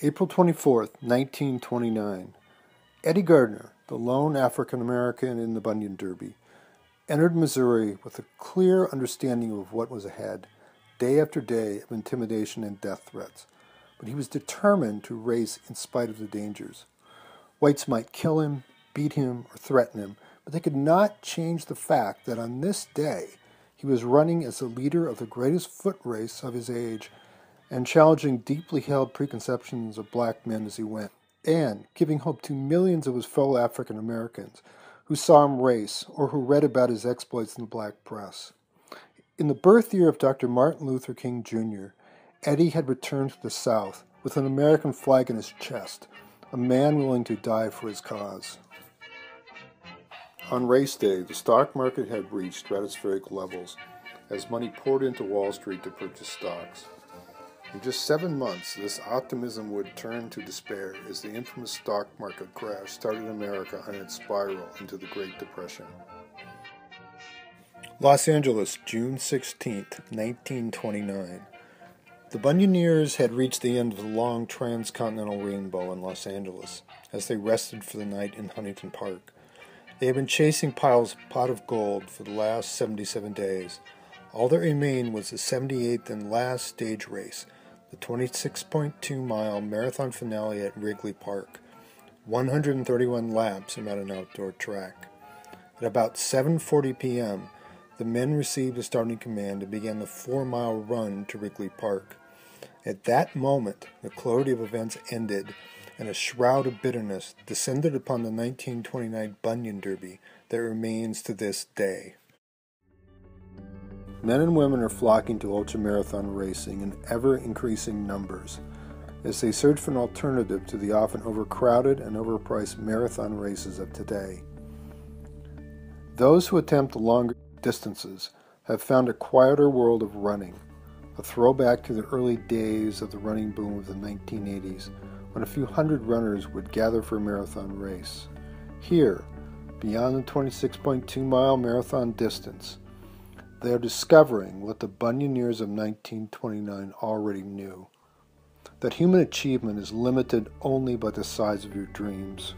April 24th, 1929. Eddie Gardner, the lone African American in the Bunion Derby, entered Missouri with a clear understanding of what was ahead, day after day of intimidation and death threats. But he was determined to race in spite of the dangers. Whites might kill him, beat him, or threaten him, but they could not change the fact that on this day he was running as the leader of the greatest foot race of his age and challenging deeply held preconceptions of black men as he went, and giving hope to millions of his fellow African Americans who saw him race or who read about his exploits in the black press. In the birth year of Dr. Martin Luther King Jr., Eddie had returned to the South with an American flag in his chest, a man willing to die for his cause. On race day, the stock market had reached stratospheric levels as money poured into Wall Street to purchase stocks. In just 7 months, this optimism would turn to despair as the infamous stock market crash started America on its spiral into the Great Depression. Los Angeles, June 16, 1929. The Bunioneers had reached the end of the long transcontinental rainbow in Los Angeles as they rested for the night in Huntington Park. They had been chasing piles of pot of gold for the last 77 days. All that remained was the 78th and last stage race, the 26.2-mile marathon finale at Wrigley Park, 131 laps around an outdoor track. At about 7:40 p.m., the men received a starting command and began the 4-mile run to Wrigley Park. At that moment, the clarity of events ended, and a shroud of bitterness descended upon the 1929 Bunion Derby that remains to this day. Men and women are flocking to ultramarathon racing in ever-increasing numbers as they search for an alternative to the often overcrowded and overpriced marathon races of today. Those who attempt the longer distances have found a quieter world of running, a throwback to the early days of the running boom of the 1980s, when a few hundred runners would gather for a marathon race. Here, beyond the 26.2-mile marathon distance, they are discovering what the Bunioneers of 1929 already knew, that human achievement is limited only by the size of your dreams.